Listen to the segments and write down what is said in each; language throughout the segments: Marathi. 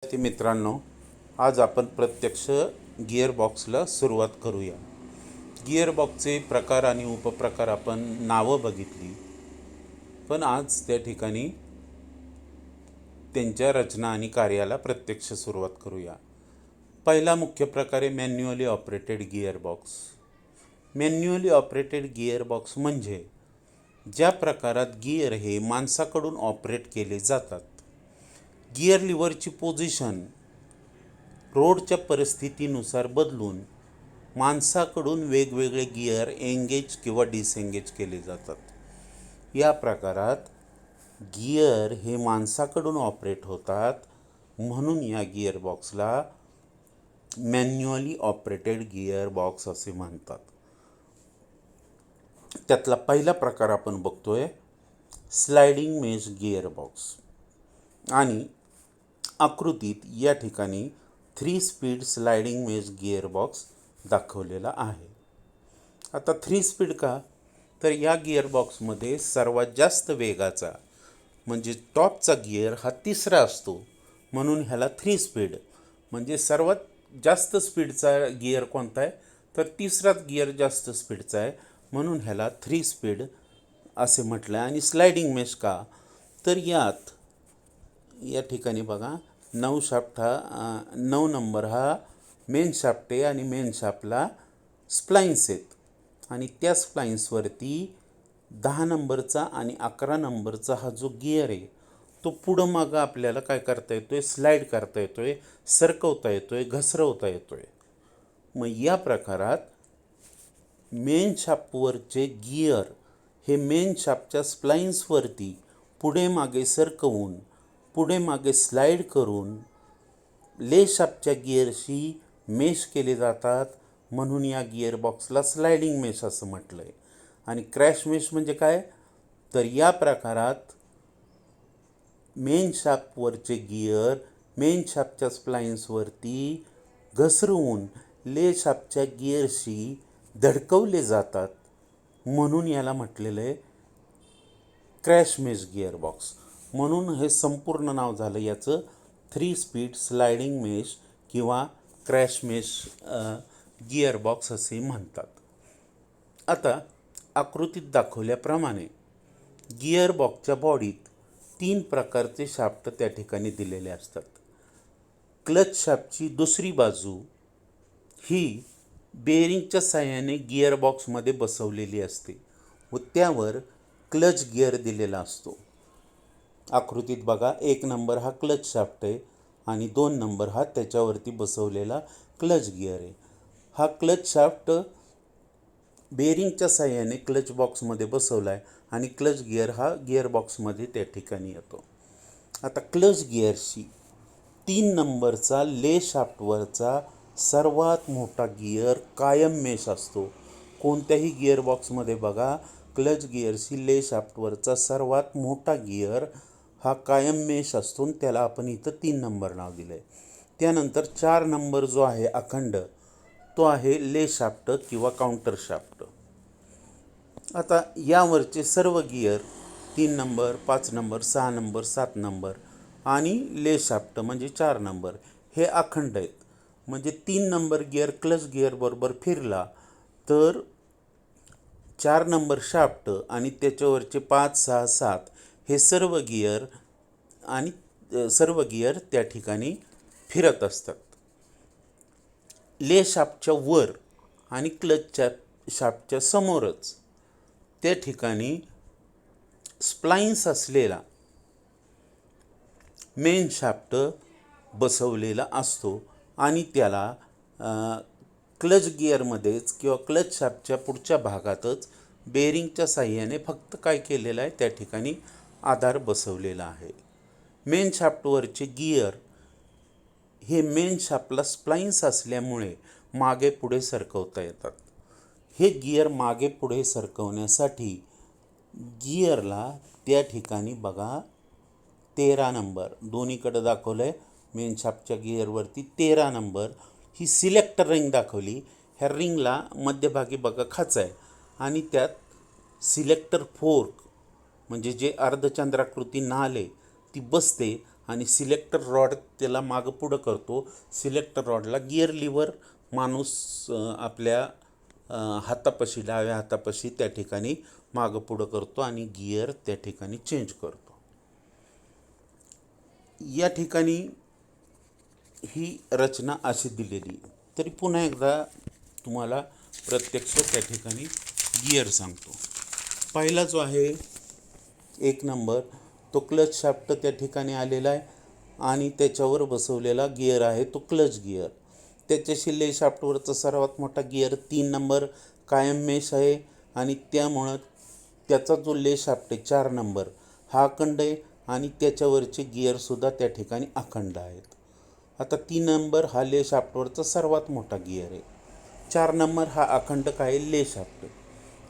मित्रांनो, आज आपण प्रत्यक्ष गिअरबॉक्सला सुरुवात करूया. गिअरबॉक्सचे प्रकार आणि उपप्रकार आपण नावं बघितली, पण आज त्या ठिकाणी त्यांच्या रचना आणि कार्याला प्रत्यक्ष सुरुवात करूया. पहिला मुख्य प्रकार आहे manually operated gearbox. Manually operated gearbox म्हणजे ज्या प्रकारात गिअर हे माणसाकडून ऑपरेट केले जातात. गिअर लिव्हरची पोझिशन रोडच्या परिस्थितीनुसार बदलून माणसाकडून वेगवेगळे गिअर एंगेज किंवा डिसएंगेज केले जातात. या प्रकारात गिअर हे माणसाकडून ऑपरेट होतात, म्हणून या गिअरबॉक्सला मॅन्युअली ऑपरेटेड गिअरबॉक्स असे म्हणतात. त्यातला पहिला प्रकार आपण बघतोय स्लायडिंग मेश गिअरबॉक्स. आणि आकृतीत या ठिकाणी 3 स्पीड स्लायडिंग मेश गिअरबॉक्स दाखवलेला आहे. आता 3 स्पीड का, तर या गिअरबॉक्समध्ये सर्वात जास्त वेगाचा म्हणजे टॉपचा गिअर हा तिसरा असतो, म्हणून ह्याला 3 स्पीड. म्हणजे सर्वात जास्त स्पीडचा गिअर कोणता आहे, तर तिसराच गिअर जास्त स्पीडचा आहे, म्हणून ह्याला 3 स्पीड असे म्हटलं आहे. आणि स्लायडिंग मेश का, तर या ठिकाणी बघा 9 शाफ्ट हा 9 नंबर हा मेन शाफ्ट आहे आणि मेन शाफ्टला स्प्लाइन्स आहेत आणि त्या स्प्लाइन्सवरती 10 नंबरचा आणि 11 नंबरचा हा जो गिअर आहे तो पुढं मागं आपल्याला काय करता येतो आहे, स्लाईड करता येतो आहे, सरकवता येतो आहे, घसरवता येतो आहे. मग या प्रकारात मेन शाफ्टवरचे गिअर हे मेन शाफ्टच्या स्प्लाइन्सवरती पुढे मागे सरकवून पुढे मागे स्लाईड करून ले शाफ्टच्या गिअरशी मेश केले जातात, म्हणून या गिअरबॉक्सला स्लायडिंग मेश असं म्हटलं आहे. आणि क्रॅश मेश म्हणजे काय, तर या प्रकारात मेन शाफ्टवरचे गिअर मेन शाफ्टच्या स्प्लाइन्सवरती घसरवून ले शाफ्टच्या गिअरशी धडकवले जातात, म्हणून याला म्हटलेलं आहे क्रॅश मेश गिअरबॉक्स. म्हणून हे संपूर्ण नाव झालं याचं 3 स्पीड स्लायडिंग मेश किंवा क्रॅश मेश गिअरबॉक्स असे म्हणतात. आता आकृतीत दाखवल्याप्रमाणे गिअरबॉक्सच्या बॉडीत 3 प्रकारचे शाफ्ट त्या ठिकाणी दिलेले असतात. क्लच शाफ्टची दुसरी बाजू ही बेरिंगच्या साहाय्याने गिअरबॉक्समध्ये बसवलेली असते व त्यावर क्लच गिअर दिलेला असतो. आकृतीत बघा 1 नंबर हा क्लच शाफ्ट आहे आणि 2 नंबर हा त्याच्यावरती बसवलेला क्लच गिअर आहे. हा क्लच शाफ्ट बेरिंगच्या साहाय्याने क्लच बॉक्समध्ये बसवला आहे आणि क्लच गिअर हा गिअरबॉक्समध्ये त्या ठिकाणी येतो. आता क्लच गिअरशी 3 नंबरचा ले शाफ्टवरचा सर्वात मोठा गिअर कायम मेश असतो. कोणत्याही गिअरबॉक्समध्ये बघा क्लच गिअरशी ले शाफ्टवरचा सर्वात मोठा गिअर हा कायम मेश असतो, त्याला आपण इथं 3 नंबर नाव दिलं आहे. त्यानंतर 4 नंबर जो आहे अखंड, तो आहे ले शाफ्ट किंवा काउंटर शाफ्ट. आता यावरचे सर्व gear 3 number 5 number 6 number 7 number आणि ले शाफ्ट म्हणजे 4 नंबर हे अखंड आहेत. म्हणजे 3 नंबर गिअर क्लच गिअरबरोबर फिरला तर 4 नंबर शाफ्ट आणि त्याच्यावरचे 5 6 7 हे सर्व गिअर त्या ठिकाणी फिरत असतात. ले शाफ्टच्या वर आणि क्लचच्या शाफ्टच्या समोरच त्या ठिकाणी स्प्लाइन्स असलेला मेन शाफ्ट बसवलेला असतो आणि त्याला क्लच गिअरमध्येच किंवा क्लच शाफ्टच्या पुढच्या भागातच बेरिंगच्या साहाय्याने फक्त काय केलेलं आहे, त्या ठिकाणी आधार बसवलेला आहे. मेन शाफ्टवरचे गिअर हे मेन शाफ्टला स्प्लाइन्स असल्यामुळे मागे पुढे सरकवता येतात. हे गिअर मागे पुढे सरकवण्यासाठी गिअरला त्या ठिकाणी बघा 13 नंबर दोन्हीकडे दाखवलं आहे. मेन शाफ्टच्या गिअरवरती 13 नंबर ही सिलेक्टर रिंग दाखवली. ह्या रिंगला मध्यभागी बघा खाच आहे आणि त्यात सिलेक्टर फोर्क म्हणजे जे अर्धचंद्राकृती नाल आहे ती बसते आणि सिलेक्टर रॉड त्याला मागं पुढं करतो. सिलेक्टर रॉडला गिअर लिव्हर माणूस आपल्या हातापाशी, डाव्या हातापाशी त्या ठिकाणी मागं पुढं करतो आणि गिअर त्या ठिकाणी चेंज करतो. या ठिकाणी ही रचना अशी दिलेली. तरी पुन्हा एकदा तुम्हाला प्रत्यक्ष त्या ठिकाणी गिअर सांगतो. पहिला जो आहे 1 नंबर, तो क्लच शाफ्ट त्या ठिकाणी आलेला आहे आणि त्याच्यावर बसवलेला गिअर आहे तो क्लच गिअर. त्याच्याशी ले शाफ्टवरचा सर्वात मोठा गिअर 3 नंबर कायम मेश आहे आणि त्यामुळं त्याचा जो ले शाफ्ट आहे 4 नंबर हा अखंड आहे आणि त्याच्यावरचे गिअरसुद्धा त्या ठिकाणी अखंड आहेत. आता 3 नंबर हा ले शाफ्टवरचा सर्वात मोठा गिअर आहे. 4 नंबर हा अखंड काय ले शाफ्ट.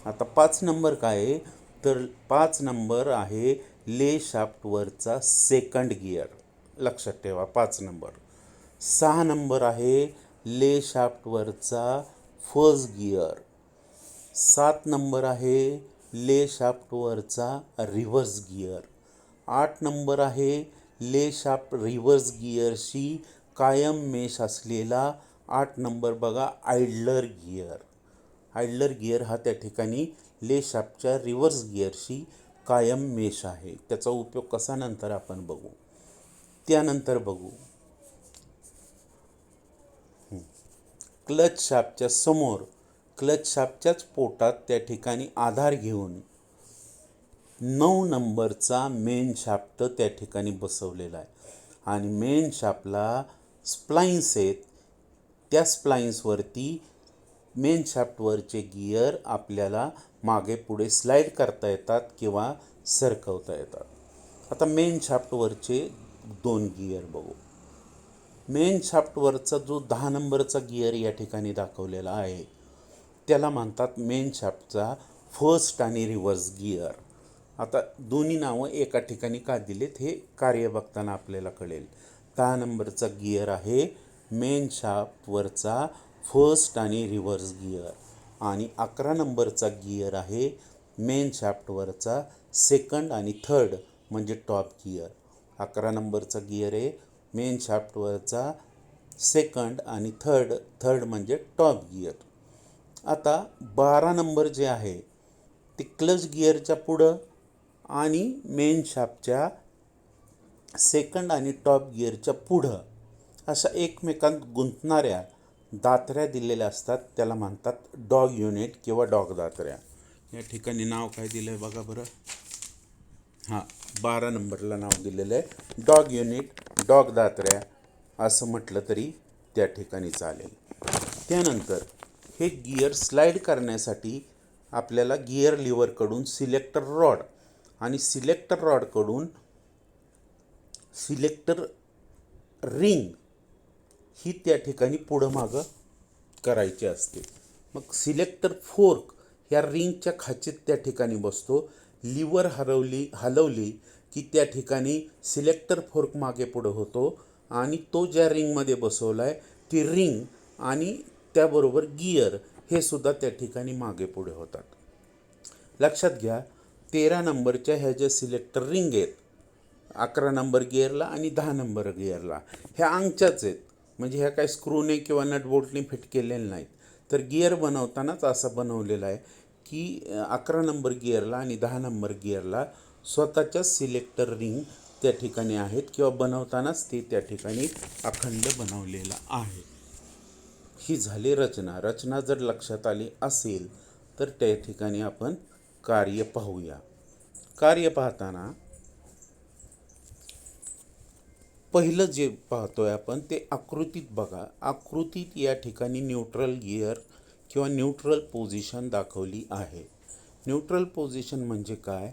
आता 5 नंबर काय आहे, तर 5 नंबर आहे ले शाफ्टवरचा सेकंड गिअर. लक्षात ठेवा 5 नंबर. 6 नंबर आहे ले शाफ्टवरचा फर्स्ट गिअर. 7 नंबर आहे ले शाफ्टवरचा रिव्हर्स गिअर. 8 नंबर आहे ले शाफ्ट रिव्हर्स गिअरशी कायम मेश असलेला 8 नंबर बघा आयडलर गिअर. आयडलर गिअर हा त्या ठिकाणी ले शाफ्टच्या रिव्हर्स गिअरशी कायम मेश आहे. त्याचा उपयोग कसा नंतर आपण बघू. त्यानंतर बघू क्लच शाफ्टच्या समोर, क्लच शाफ्टच्याच पोटात त्या ठिकाणी आधार घेऊन 9 नंबरचा मेन शाफ्ट त्या ठिकाणी बसवलेला आहे आणि मेन शाफ्टला स्प्लाइन्स आहेत. त्या स्प्लाइन्सवरती मेन शाफ्टवरचे गिअर आपल्याला मागे पुढे स्लाईड करता येतात किंवा सरकवता येतात. आता मेन शाफ्टवरचे 2 गिअर बघू. मेन शाफ्टवरचा जो 10 नंबरचा गिअर या ठिकाणी दाखवलेला आहे त्याला म्हणतात मेन शाफ्टचा फर्स्ट आणि रिव्हर्स गिअर. आता दोन्ही नावं एका ठिकाणी का दिलेत हे कार्य बघताना आपल्याला कळेल. 10 नंबरचा गिअर आहे मेन शाफ्टवरचा फर्स्ट आणि रिव्हर्स गिअर आणि 11 नंबरचा गिअर आहे मेन शाफ्टवरचा सेकंड आणि थर्ड म्हणजे टॉप गिअर. 11 नंबरचा गिअर आहे मेन शाफ्टवरचा सेकंड आणि थर्ड म्हणजे टॉप गिअर. आता 12 नंबर जे आहे ते क्लच गिअरच्या पुढं आणि मेन शाफ्टच्या सेकंड आणि टॉप गिअरच्या पुढं अशा एकमेकांत गुंतणाऱ्या दात्र्या दिलेल्या असतात. त्याला म्हणतात डॉग युनिट किंवा डॉग दात्र्या. या ठिकाणी नाव काय दिलं आहे बघा बरं. 12 नंबरला नाव दिलेलं आहे डॉग युनिट, डॉग दात्र्या असं म्हटलं तरी त्या ठिकाणी चालेल. त्यानंतर हे गिअर स्लाईड करण्यासाठी आपल्याला गिअर लिव्हरकडून सिलेक्टर रॉड आणि सिलेक्टर रॉडकडून सिलेक्टर रिंग ही त्या ठिकाणी पुढं मागं करायची असते. मग सिलेक्टर फोर्क ह्या रिंगच्या खाचेत त्या ठिकाणी बसतो. लिव्हर हलवली की त्या ठिकाणी सिलेक्टर फोर्क मागे पुढं होतो आणि तो ज्या रिंगमध्ये बसवला आहे ती रिंग आणि त्याबरोबर गिअर हे सुद्धा त्या ठिकाणी मागे पुढे होतात. लक्षात घ्या 13 नंबरच्या ह्या ज्या सिलेक्टर रिंग आहेत 11 नंबर गिअरला आणि 10 नंबर गिअरला ह्या अंगच्याच आहेत. म्हणजे ह्या काही स्क्रूने किंवा नटबोल्टने फिट केलेल्या नाहीत. तर गिअर बनवतानाच असं बनवलेलं आहे की 11 नंबर गिअरला आणि 10 नंबर गिअरला स्वतःच्या सिलेक्टर रिंग त्या ठिकाणी आहेत किंवा बनवतानाच ते त्या ठिकाणी अखंड बनवलेला आहे. ही झाली रचना. रचना जर लक्षात आली असेल तर त्या ठिकाणी आपण कार्य पाहूया. कार्य पाहताना पहिलं जे पाहतोय आपण ते आकृतीत बघा. आकृतीत या ठिकाणी न्यूट्रल गिअर किंवा न्यूट्रल पोझिशन दाखवली आहे. न्यूट्रल पोझिशन म्हणजे काय,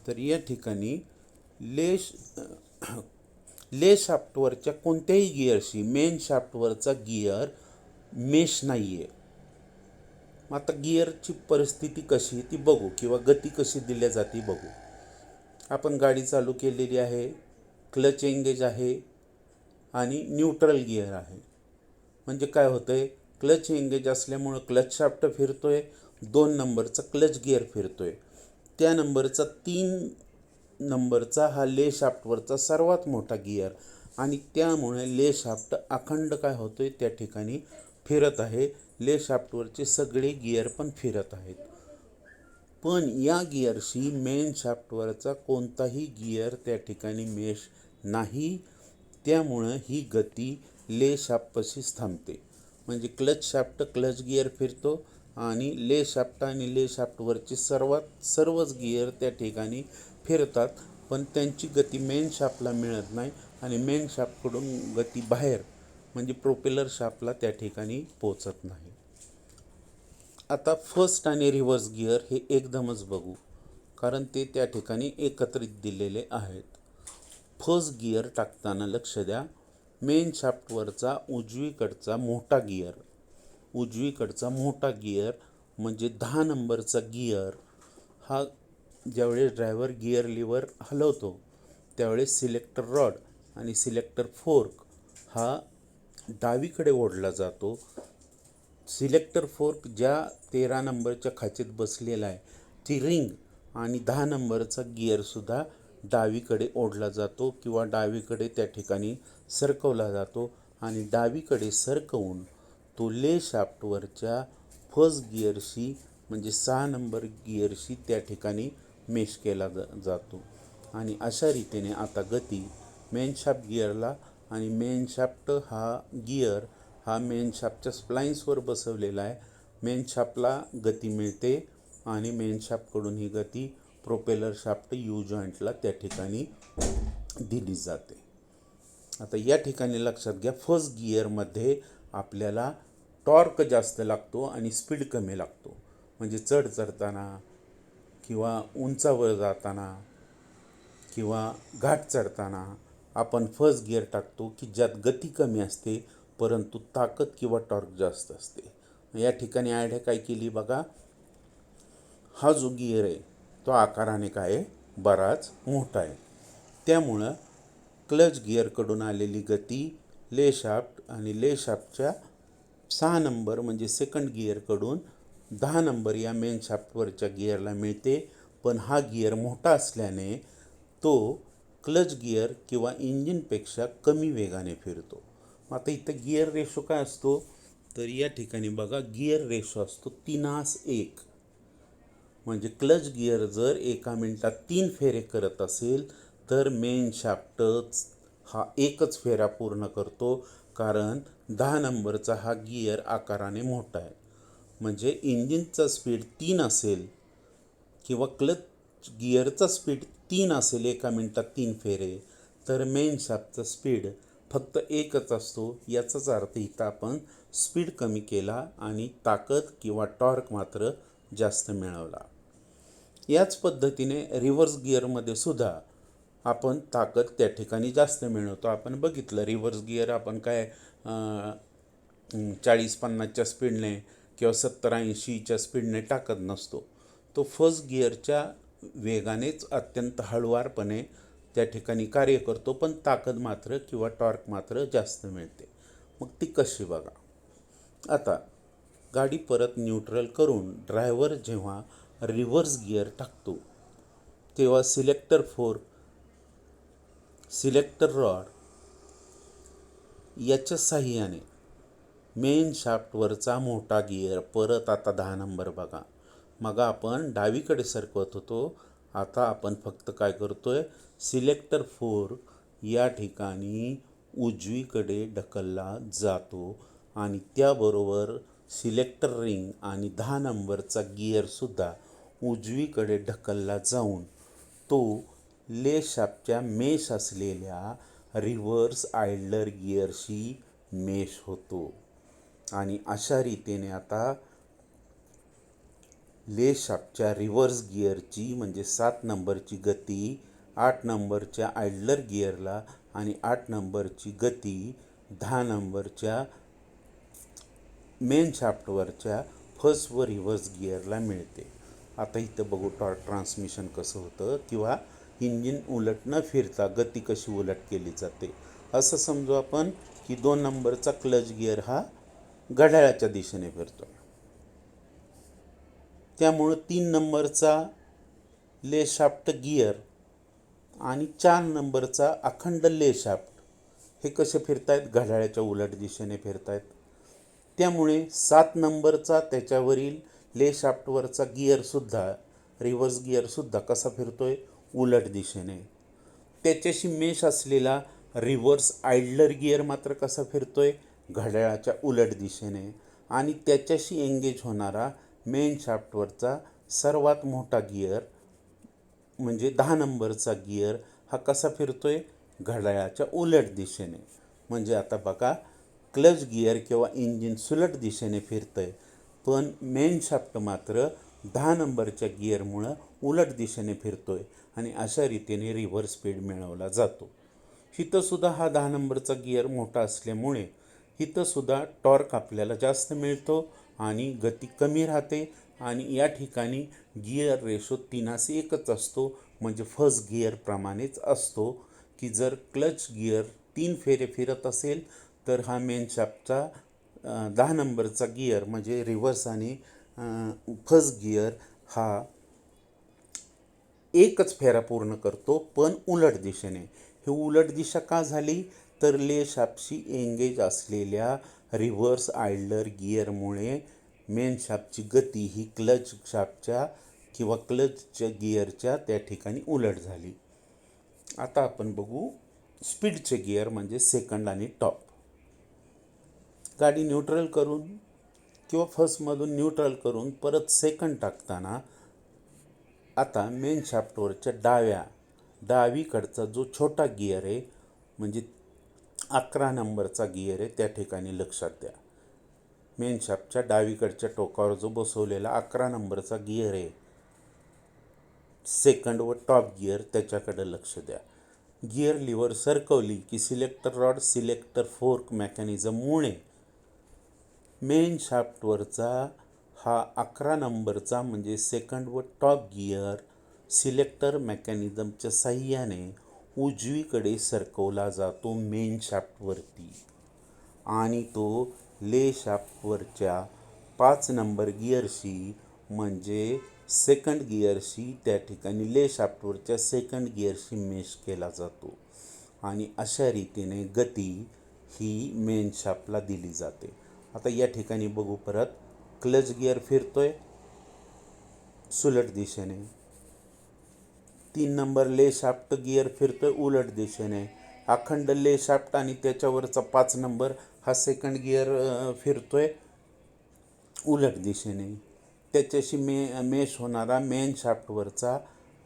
तर या ठिकाणी ले शाफ्टवरच्या कोणत्याही गिअरशी मेन शाफ्टवरचा गिअर मेश नाही आहे. आता गिअरची परिस्थिती कशी ती बघू किंवा गती कशी दिल्या जाते बघू. आपण गाडी चालू केलेली आहे, क्लच एंगेज आहे आणि न्यूट्रल गिअर आहे. म्हणजे काय होतं आहे, क्लच एंगेज असल्यामुळं क्लच शाफ्ट फिरतो आहे, 2 नंबरचा क्लच गिअर फिरतो आहे. त्या नंबरचा 3 नंबरचा हा ले शाफ्टवरचा सर्वात मोठा गिअर आणि त्यामुळे ले शाफ्ट अखंड काय होतोय त्या ठिकाणी फिरत आहे. ले शाफ्टवरचे सगळे गिअर पण फिरत आहेत. पण या गिअरशी मेन शाफ्टवरचा कोणताही गिअर त्या ठिकाणी मेश नाही. त्यामुळं ही गती ले शाफ्टपाशीच थांबते. म्हणजे क्लच शाफ्ट क्लच गिअर फिरतो आणि ले शाफ्ट आणि ले शाफ्टवरचे सर्वच गिअर त्या ठिकाणी फिरतात, पण त्यांची गती मेन शाफ्टला मिळत नाही आणि मेन शाफ्टकडून गती बाहेर म्हणजे प्रोपेलर शाफ्टला त्या ठिकाणी पोचत नाही. आता फर्स्ट आणि रिव्हर्स गिअर हे एकदमच बघू, कारण ते त्या ठिकाणी एकत्रित दिलेले आहेत. फर्स्ट गिअर टाकताना लक्ष द्या, मेन शाफ्टवरचा उजवीकडचा मोठा गिअर म्हणजे 10 नंबरचा गिअर हा ज्यावेळेस ड्रायव्हर गिअर लिव्हर हलवतो त्यावेळेस सिलेक्टर रॉड आणि सिलेक्टर फोर्क हा डावीकडे ओढला जातो. सिलेक्टर फोर्क ज्या 13 नंबरच्या खाचेत बसलेला आहे ती रिंग आणि 10 नंबरचा गिअरसुद्धा डावीकडे ओढला जातो किंवा डावीकडे त्या ठिकाणी सरकवला जातो आणि डावीकडे सरकवून तो ले शाफ्टवरच्या फर्स्ट गिअरशी म्हणजे 6 नंबर गिअरशी त्या ठिकाणी मेश केला जातो. आणि अशा रीतीने आता गती मेन शाफ्ट गिअरला आणि मेन शाफ्ट हा गिअर हा मेन शाफ्टच्या स्प्लाइन्सवर बसवलेला आहे. मेन शाफ्टला गती मिळते आणि मेन शाफ्टकडून ही गती प्रोपेलर शाफ्ट यू जॉईंटला त्या ठिकाणी दिली जाते. आता या ठिकाणी लक्षात घ्या, फर्स्ट गिअरमध्ये आपल्याला टॉर्क जास्त लागतो आणि स्पीड कमी लागतो. म्हणजे चढ चढताना किंवा उंचावर जाताना किंवा घाट चढताना आपण फर्स्ट गिअर टाकतो की ज्यात गती कमी असते परंतु ताकद किंवा टॉर्क जास्त असते. या ठिकाणी आयडिया काय केली बघा, हा जो गिअर आहे तो आकाराने काय आहे, बराच मोठा आहे. त्यामुळं क्लच गिअरकडून आलेली गती ले शाफ्ट आणि ले शाफ्टच्या 6 नंबर म्हणजे सेकंड गिअरकडून 10 नंबर या मेन शाफ्टवरच्या गिअरला मिळते. पण हा गिअर मोठा असल्याने तो क्लच गिअर किंवा इंजिनपेक्षा कमी वेगाने फिरतो. आता इथं गिअर रेशो काय असतो, तर या ठिकाणी बघा गिअर रेशो असतो 3:1. म्हणजे क्लच गिअर जर एका मिनिटात 3 फेरे करत असेल तर मेन शाफ्टच हा एकच फेरा पूर्ण करतो, कारण 10 नंबरचा हा गिअर आकाराने मोठा आहे. म्हणजे इंजिनचा स्पीड 3 असेल किंवा क्लच गिअरचा स्पीड 3 असेल एका मिनिटात 3 फेरे, तर मेन शाफ्टचा स्पीड फक्त एकच असतो. याचाच अर्थ इथं आपण स्पीड कमी केला आणि ताकद किंवा टॉर्क मात्र जास्त मिळवला. याच पद्धतीने रिव्हर्स गिअरमध्ये सुद्धा आपण ताकद त्या ठिकाणी जास्त मिळवतो. आपण बघितलं रिव्हर्स गिअर आपण काय 40-50च्या स्पीडने किंवा 70-80च्या स्पीडने टाकत नसतो. तो फर्स्ट गिअरच्या वेगानेच अत्यंत हळुवारपणे त्या ठिकाणी कार्य करतो, पण ताकद मात्र किंवा टॉर्क मात्र जास्त मिळते. मग ती कशी बघा. आता गाडी परत न्यूट्रल करून ड्रायव्हर जेव्हा रिव्हर्स गिअर टाकतो तेव्हा सिलेक्टर फोर्क, सिलेक्टर रॉड याच्या साहाय्याने मेन शाफ्टवरचा मोठा गिअर परत आता 10 नंबर बघा. मग आपण डावीकडे सरकवत होतो, आता आपण फक्त काय करतोय, सिलेक्टर फोर्क या ठिकाणी उजवीकडे ढकलला जातो आणि त्याबरोबर सिलेक्टर रिंग आणि 10 नंबरचा गिअरसुद्धा उजवीकडे ढकलला जाऊन तो ले शाफ्टच्या मेश असलेल्या रिव्हर्स आयडलर गिअरशी मेश होतो. आणि अशा रीतीने आता ले शाफ्टच्या रिव्हर्स गिअरची म्हणजे 7 नंबरची गती 8 नंबरच्या आयडलर गिअरला आणि 8 नंबरची गती 10 नंबरच्या मेन शाफ्टवरच्या फर्स्ट व रिव्हर्स गिअरला मिळते. आता इथं बघू टॉर्क ट्रान्समिशन कसं होतं किंवा इंजिन उलट न फिरता गती कशी उलट केली जाते. असं समजू आपण की 2 नंबरचा क्लच गिअर हा घड्याळाच्या दिशेने फिरतो, त्यामुळं 3 नंबरचा ले शाफ्ट गिअर आणि 4 नंबरचा अखंड ले शाफ्ट हे कसे फिरतायत, घड्याळाच्या उलट दिशेने फिरतायत. त्यामुळे 7 नंबरचा त्याच्यावरील ले शाफ्टवरचा गिअरसुद्धा, रिव्हर्स गिअरसुद्धा कसा फिरतोय, उलट दिशेने. त्याच्याशी मेश असलेला रिव्हर्स आयडलर गिअर मात्र कसा फिरतोय, घड्याळाच्या उलट दिशेने. आणि त्याच्याशी एंगेज होणारा मेन शाफ्टवरचा सर्वात मोठा गिअर म्हणजे 10 नंबरचा गिअर हा कसा फिरतोय, घड्याळाच्या उलट दिशेने. म्हणजे आता बघा, क्लच गिअर किंवा इंजिन सुलट दिशेने फिरतंय, पण मेन शाफ्ट मात्र 10 नंबरच्या गिअरमुळं उलट दिशेने फिरतोय आणि अशा रीतीने रिव्हर्स स्पीड मिळवला जातो. इथंसुद्धा हा 10 नंबरचा गिअर मोठा असल्यामुळे इथंसुद्धा टॉर्क आपल्याला जास्त मिळतो आणि गती कमी राहते. आणि या ठिकाणी गिअर रेशो 3:1 असतो, म्हणजे फर्स्ट गिअरप्रमाणेच असतो की जर क्लच गिअर 3 फेरे फिरत असेल तर हा मेन शाफ्टचा 10 नंबरचा गिअर म्हणजे रिव्हर्स आणि फर्स्ट गिअर हा एकच फेरा पूर्ण करतो, पण उलट दिशेने. ही उलट दिशा का झाली, तर ले शाफ्टशी एंगेज असलेल्या रिव्हर्स आयडलर गिअरमुळे मेन शाफ्टची गती ही क्लच शाफ्टच्या किंवा क्लचच्या गिअरच्या त्या ठिकाणी उलट झाली. आता आपण बघू स्पीडचे गिअर म्हणजे सेकंड आणि टॉप. गाडी न्यूट्रल करून किंवा फर्स्टमधून न्यूट्रल करून परत सेकंड टाकताना आता मेन शाफ्टवरच्या डावीकडचा जो छोटा गिअर आहे म्हणजे 11 नंबरचा गिअर आहे, त्या ठिकाणी लक्षात द्या. मेन शाफ्टच्या डावीकडच्या टोकावर जो बसवलेला 11 नंबरचा गिअर आहे, सेकंड व टॉप गिअर, त्याच्याकडे लक्ष द्या. गिअर लिव्हर सरकवली की सिलेक्टर रॉड सिलेक्टर फोर्क मेकॅनिझममुळे मेन शाफ्टवरचा हा 11 नंबरचा म्हणजे सेकंड व टॉप गिअर सिलेक्टर मेकॅनिझमच्या साह्याने उजवीकडे सरकवला जातो मेन शाफ्टवरती आणि तो ले शाफ्टवरच्या 5 नंबर गिअरशी म्हणजे सेकंड गिअरशी त्या ठिकाणी ले शाफ्टवरच्या सेकंड गिअरशी मेश केला जातो आणि अशा रीतीने गती ही मेन शाफ्टला दिली जाते. आता या ठिकाणी बघू, परत क्लच गिअर फिरतोय सुलट दिशेने, 3 नंबर ले शाफ्ट गिअर फिरतोय उलट दिशेने, अखंड ले शाफ्ट आणि त्याच्यावरचा 5 नंबर हा सेकंड गिअर फिरतोय उलट दिशेने. त्याच्याशी मेश होणारा मेन शाफ्टवरचा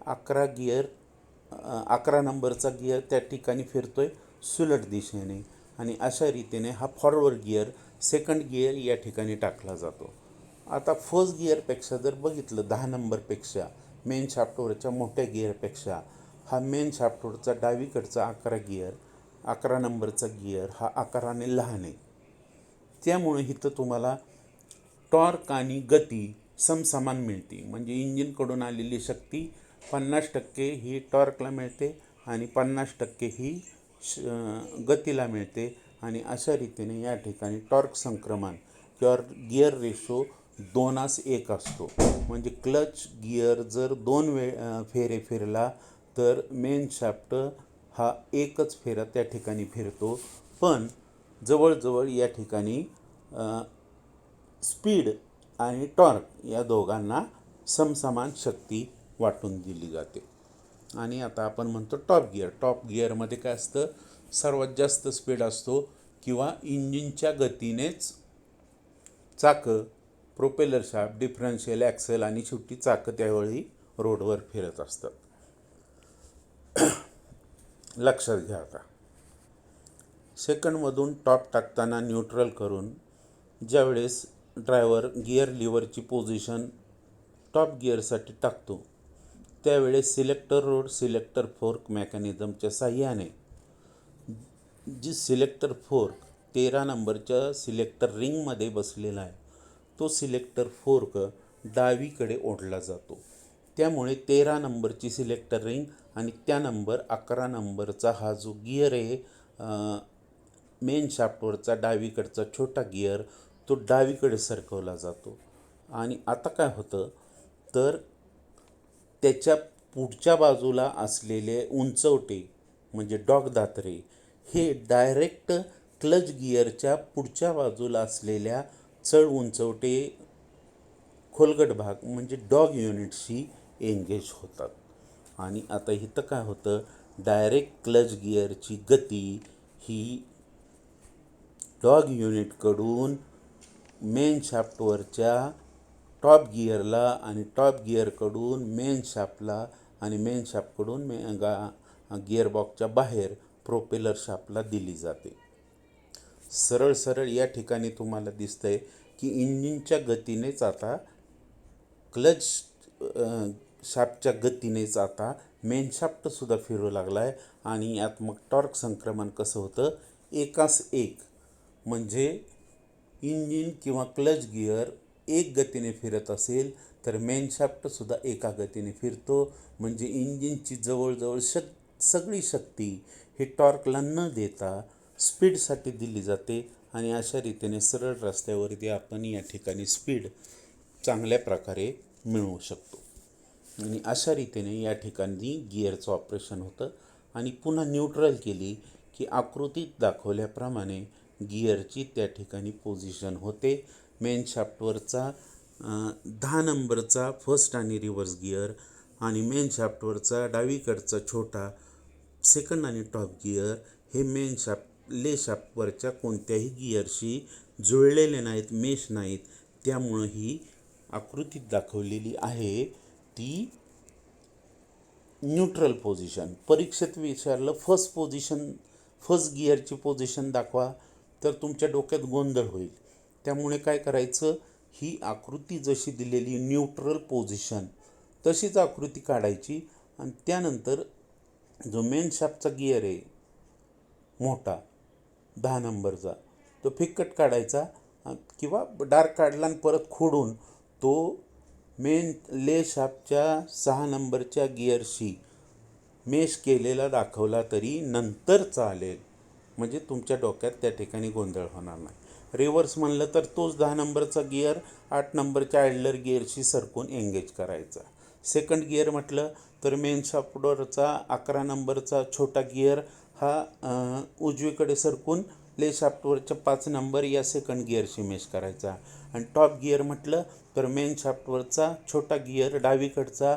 11 नंबरचा गिअर त्या ठिकाणी फिरतोय सुलट दिशेने आणि अशा रीतीने हा फॉरवर्ड गिअर सेकंड गिअर या ठिकाणी टाकला जातो. आता फर्स्ट गिअरपेक्षा जर बघितलं 10 नंबरपेक्षा मेन शाफ्टवरच्या मोठ्या गिअरपेक्षा हा मेन शाफ्टवरचा डावीकडचा 11 नंबरचा गिअर हा आकाराने लहान आहे. त्यामुळे इथं तुम्हाला टॉर्क आणि गती समसमान मिळते. म्हणजे इंजिनकडून आलेली शक्ती 50% ही टॉर्कला मिळते आणि 50% ही गतीला मिळते आणि अशा रीतीने या ठिकाणी टॉर्क संक्रमण किंवा गिअर रेशो 2:1 असतो. म्हणजे क्लच गिअर जर 2 फेरे फिरला तर मेन शाफ्ट हा एकच फेरा त्या ठिकाणी फिरतो, पण जवळजवळ या ठिकाणी स्पीड आणि टॉर्क या दोघांना समसमान शक्ती वाटून दिली जाते. आणि आता आपण म्हणतो टॉप गिअरमध्ये काय असतं, सर्वात जास्त स्पीड असतो किंवा इंजिनच्या गतीनेच चाकं, प्रोपेलर शाफ्ट, डिफरन्शियल ॲक्सेल आणि शेवटी चाकं त्यावेळी रोडवर फिरत असतात. लक्षात घ्या. आता सेकंडमधून टॉप टाकताना न्यूट्रल करून ज्यावेळेस ड्रायव्हर गिअर लिव्हरची पोझिशन टॉप गिअरसाठी टाकतो त्यावेळेस सिलेक्टर रोड सिलेक्टर फोर्क मेकॅनिझमच्या साह्याने जी सिलेक्टर फोर्क 13 नंबरच्या सिलेक्टर रिंगमध्ये बसलेला आहे तो सिलेक्टर फोर्क डावीकडे ओढला जातो. त्यामुळे 13 नंबरची सिलेक्टर रिंग आणि त्या 11 नंबरचा हा जो गिअर आहे मेन शाफ्टवरचा डावीकडचा छोटा गिअर तो डावीकडे सरकवला जातो. आणि आता काय होतं तर त्याच्या पुढच्या बाजूला असलेले उंचवटे म्हणजे डॉग दात्रे हे डायरेक्ट क्लच गिअरच्या पुढच्या बाजूला असलेल्या चढ उंचवटे खोलगट भाग म्हणजे डॉग युनिटशी एंगेज होतात. आणि आता इथं काय होतं, डायरेक्ट क्लच गिअरची गती ही डॉग युनिटकडून मेन शाफ्टवरच्या टॉप गिअरला आणि टॉप गिअरकडून मेन शाफ्टला आणि मेन शाफ्टकडून गिअरबॉक्सच्या बाहेर प्रोपेलर शाफ्टला दिली जाते. सरळ सरळ या ठिकाणी तुम्हाला दिसतंय की इंजिनच्या गतीनेच आता क्लच शाफ्टच्या गतीनेच आता मेन शाफ्टसुद्धा फिरू लागला आहे. आणि यात मग टॉर्क संक्रमण कसं होतं, एकास एक म्हणजे इंजिन किंवा क्लच गिअर एक गतीने फिरत असेल तर मेन शाफ्टसुद्धा एका गतीने फिरतो. म्हणजे इंजिनची जवळजवळ सगळी शक्ती ही टॉर्कला न देता स्पीडसाठी दिली जाते. आणि अशा रीतीने सरळ रस्त्यावरती आपण या ठिकाणी स्पीड चांगल्या प्रकारे मिळवू शकतो. आणि अशा रीतीने या ठिकाणी गिअरचं ऑपरेशन होतं. आणि पुन्हा न्यूट्रल केली की आकृतीत दाखवल्याप्रमाणे गिअरची त्या ठिकाणी पोझिशन होते. मेन शाफ्टवरचा 10 नंबरचा फर्स्ट आणि रिव्हर्स गिअर आणि मेन शाफ्टवरचा डावीकडचा छोटा सेकंड आणि टॉप गिअर हे मेन शाफ्टवरच्या कोणत्याही गिअरशी जुळलेले नाहीत, मेश नाहीत. त्यामुळं ही आकृतीत दाखवलेली आहे ती न्यूट्रल पोझिशन. परीक्षेत विचारलं फर्स्ट गिअरची पोझिशन दाखवा तर तुमच्या डोक्यात गोंधळ होईल. त्यामुळे काय करायचं, ही आकृती जशी दिलेली न्यूट्रल पोझिशन तशीच आकृती काढायची. आणि त्यानंतर जो मेन शाफ्टचा गिअर आहे मोठा 10 नंबरचा तो फिक्कट काढायचा किंवा डार्क काढला आणि परत खोडून तो मेन शाफ्टच्या 6 नंबरच्या गिअरशी मेश केलेला दाखवला तरी नंतर चालेल. म्हणजे तुमच्या डोक्यात त्या ठिकाणी गोंधळ होणार नाही. रिव्हर्स म्हणलं तर तोच 10 नंबरचा गिअर 8 नंबरच्या आयडलर गिअरशी सरकून एंगेज करायचा. सेकंड गिअर म्हटलं तर मेन शाफ्टवरचा 11 नंबरचा छोटा गिअर हा उजवीकडे सरकून शाफ्टवरच्या 5 नंबर या सेकंड गिअरशी मेश करायचा. आणि टॉप गिअर म्हटलं तर मेन शाफ्टवरचा छोटा गिअर डावीकडचा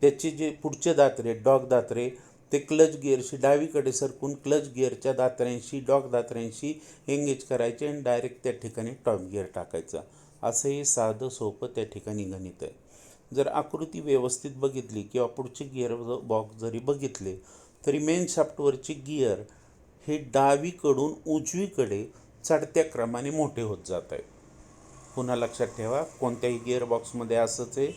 त्याचे जे पुढचे दात्रे डॉग दात्रे ते क्लच गिअरशी डावीकडे सरकून क्लच गिअरच्या दात्र्यांशी डॉग दात्र्यांशी एंगेज करायचे आणि डायरेक्ट त्या ठिकाणी टॉप गिअर टाकायचा. असं हे साधं सोपं त्या ठिकाणी गणित आहे. जर आकृती व्यवस्थित बघितली किंवा पुढचे गिअर बॉक्स जरी बघितले तरी मेन शाफ्टवरचे गिअर हे डावीकडून उजवीकडे चढत्या क्रमाने मोठे होत जात आहे. पुन्हा लक्षात ठेवा, कोणत्याही गिअर बॉक्समध्ये असंच आहे.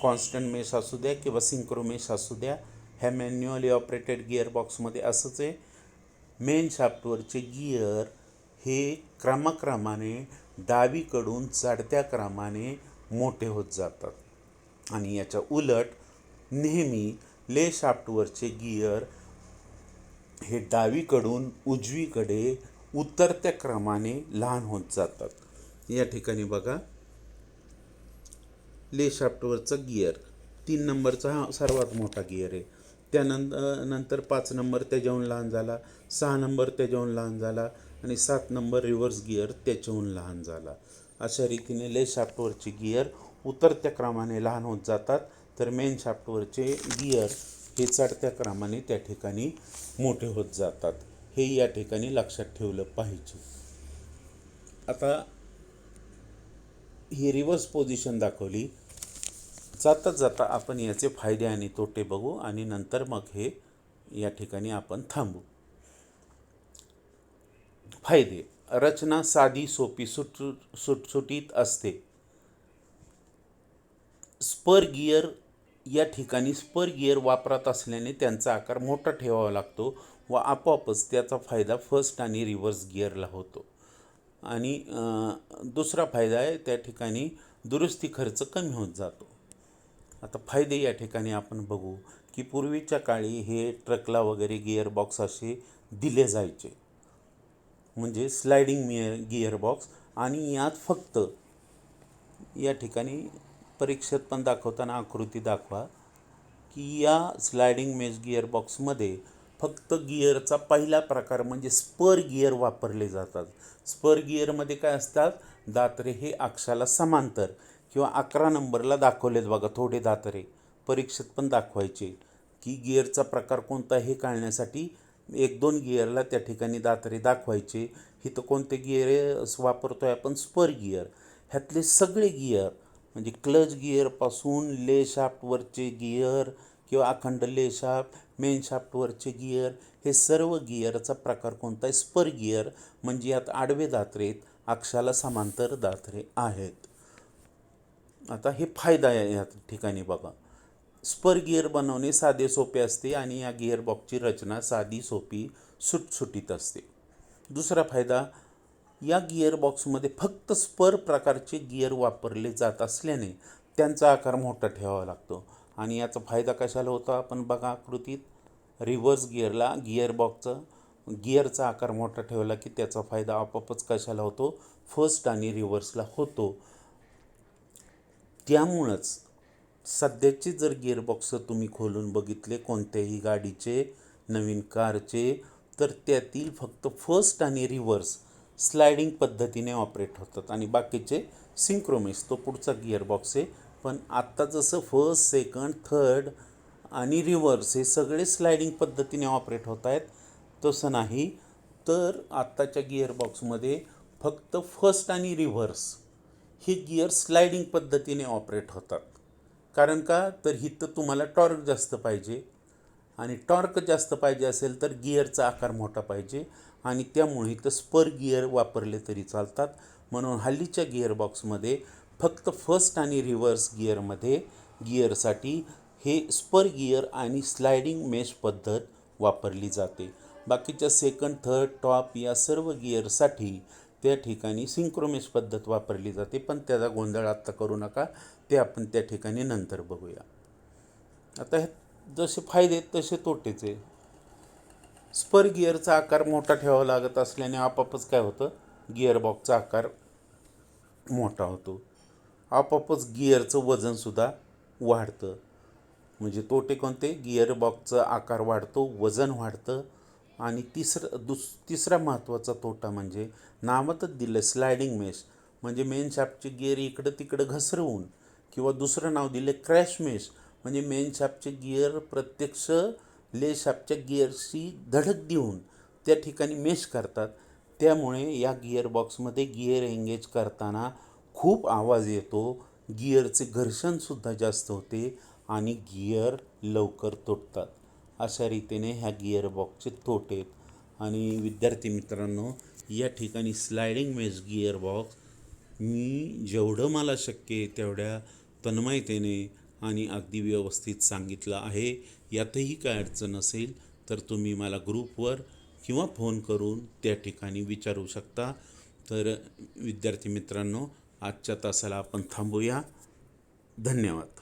कॉन्स्टंट मेश असू द्या किंवा सिंक्रो मेश असू द्या, ह्या मॅन्युअली ऑपरेटेड गिअर बॉक्समध्ये असंच आहे. मेन शाफ्टवरचे गिअर हे क्रमाक्रमाने डावीकडून चढत्या क्रमाने मोठे होत जातात. आणि याच्या उलट नेहमी शाफ्टवरचे गिअर हे डावीकडून उजवीकडे उतरत्या क्रमाने लहान होत जातात. या ठिकाणी बघा, शाफ्टवरचा गिअर 3 नंबरचा हा सर्वात मोठा गिअर आहे. त्यानंतर 5 नंबर त्याच्याहून लहान झाला, 6 नंबर त्याच्याहून लहान झाला आणि 7 नंबर रिव्हर्स गिअर त्याच्याहून लहान झाला. अशा रीतीने शाफ्टवरचे गिअर उतरत्या क्रमाने लहान होत जातात, तर मेन शाफ्टवरचे गिअर हे चढत्या क्रमाने त्या ठिकाणी मोठे होत जातात. हे या ठिकाणी लक्षात ठेवलं पाहिजे. आता ही रिव्हर्स पोझिशन दाखवली. जाता जाता आपण याचे फायदे आणि तोटे बघू आणि नंतर मग हे या ठिकाणी आपण थांबू. फायदे: रचना साधी, सोपी, सुटसुटीत असते. स्पर गिअर या ठिकाणी स्पर गिअर वापरात असल्याने त्यांचा आकार मोठा ठेवावा लागतो व आपोआपच त्याचा फायदा फर्स्ट आणि रिव्हर्स गिअरला होतो. आणि दुसरा फायदा आहे, त्या ठिकाणी दुरुस्ती खर्च कमी होत जातो. आता फायदे या ठिकाणी आपण बघू की पूर्वीच्या काळी हे ट्रकला वगैरे गिअर बॉक्स असे दिले जायचे, म्हणजे स्लायडिंग गिअर बॉक्स. आणि यात फक्त या ठिकाणी परीक्षेत पण दाखवताना आकृती दाखवा, की या स्लायडिंग मेश गिअरबॉक्समध्ये फक्त गिअरचा पहिला प्रकार म्हणजे स्पर गिअर वापरले जातात. स्पर गिअरमध्ये काय असतात, दात्रे हे अक्षाला समांतर किंवा 11 नंबरला दाखवलेत बघा, थोडे दात्रे परीक्षेत पण दाखवायचे की गिअरचा प्रकार कोणता हे कळण्यासाठी 1-2 गिअरला त्या ठिकाणी दात्रे दाखवायचे. इथं कोणते गिअर वापरतो आहे आपण, स्पर गिअर. ह्यातले सगळे गिअर म्हणजे क्लच गिअरपासून ले शाफ्टवरचे गिअर किंवा अखंड ले शाफ्ट, मेन शाफ्टवरचे गिअर, हे सर्व गिअरचा प्रकार कोणता आहे, स्पर गिअर. म्हणजे यात आडवे दात्रे आहेत, अक्षाला समांतर दात्रे आहेत. आता हे फायदा आहे या ठिकाणी बघा. स्पर गिअर बनवणे साधे सोपे असते आणि या गिअरबॉक्सची रचना साधी सोपी सुटसुटीत असते. दुसरा फायदा, या गिअरबॉक्समध्ये फक्त स्पर प्रकारचे गिअर वापरले जात असल्याने त्यांचा आकार मोठा ठेवावा लागतो. आणि याचा फायदा कशाला होतो आपण बघा आकृतीत. रिव्हर्स गिअरला गिअरचा आकार मोठा ठेवला की त्याचा फायदा आपोआपच कशाला होतो, फर्स्ट आणि रिव्हर्सला होतो. त्यामुळंच सध्याचे जर गिअरबॉक्स तुम्ही खोलून बघितले कोणत्याही गाडीचे, नवीन कारचे, तर त्यातील फक्त फर्स्ट आणि रिव्हर्स स्लायडिंग पद्धतीने ऑपरेट होतात आणि बाकीचे सिंक्रोमेस, तो पुढचा गिअरबॉक्स आहे. पण आत्ता जसं फर्स्ट, सेकंड, थर्ड आणि रिव्हर्स हे सगळे स्लायडिंग पद्धतीने ऑपरेट होत आहेत, तसं नाही. तर आत्ताच्या गिअरबॉक्समध्ये फक्त फर्स्ट आणि रिव्हर्स हे गिअर स्लायडिंग पद्धतीने ऑपरेट होतात. कारण का, तर इथं तुम्हाला टॉर्क जास्त पाहिजे आणि टॉर्क जास्त पाहिजे असेल तर गिअरचा आकार मोठा पाहिजे आणि त्यामुळे इथं स्पर गिअर वापरले तरी चालतात. म्हणून हल्लीच्या गिअरबॉक्समध्ये फक्त फर्स्ट आणि रिव्हर्स गिअरसाठी हे स्पर गिअर आणि स्लायडिंग मेश पद्धत वापरली जाते. बाकीच्या सेकंड, थर्ड, टॉप या सर्व गिअरसाठी त्या ठिकाणी सिंक्रोमेश पद्धत वापरली जाते. पण त्याचा गोंधळ आत्ता करू नका, ते आपण त्या ठिकाणी नंतर बघूया. आता हे जसे फायदे आहेत तसे तोटेचे. स्पर गिअरचा आकार मोठा ठेवावा लागत असल्याने आपोआपच काय होतं, गिअरबॉक्सचा आकार मोठा होतो. आपोआपच गिअरचं वजनसुद्धा वाढतं. म्हणजे तोटे कोणते, गिअरबॉक्सचा आकार वाढतो, वजन वाढतं. आणि तिसरा महत्त्वाचा तोटा म्हणजे नावातच दिलं स्लायडिंग मेश, म्हणजे मेन शाफ्टचे गिअर इकडं तिकडं घसरवून, किंवा दुसरं नाव दिले क्रॅश मेश, म्हणजे मेन शाफ्टचे गिअर प्रत्यक्ष ले शाफ्टच्या गिअरशी धडक देऊन त्या ठिकाणी मेश करतात. त्यामुळे या गिअरबॉक्समध्ये गिअर एंगेज करताना खूप आवाज येतो, गिअरचे घर्षणसुद्धा जास्त होते आणि गिअर लवकर तुटतात. अशा रीतीने ह्या गिअरबॉक्सचे तोटे आहेत. आणि विद्यार्थी मित्रांनो, या ठिकाणी स्लायडिंग मेश गिअरबॉक्स मी जेवढं मला शक्य आहे तेवढ्या तन्मयतेने आणि अगदी व्यवस्थित सांगितलं आहे. यातही काय अडचण असेल तर तुम्ही मला ग्रुपवर किंवा फोन करून त्या ठिकाणी विचारू शकता. तर विद्यार्थी मित्रांनो, आजच्या तासाला आपण थांबूया. धन्यवाद.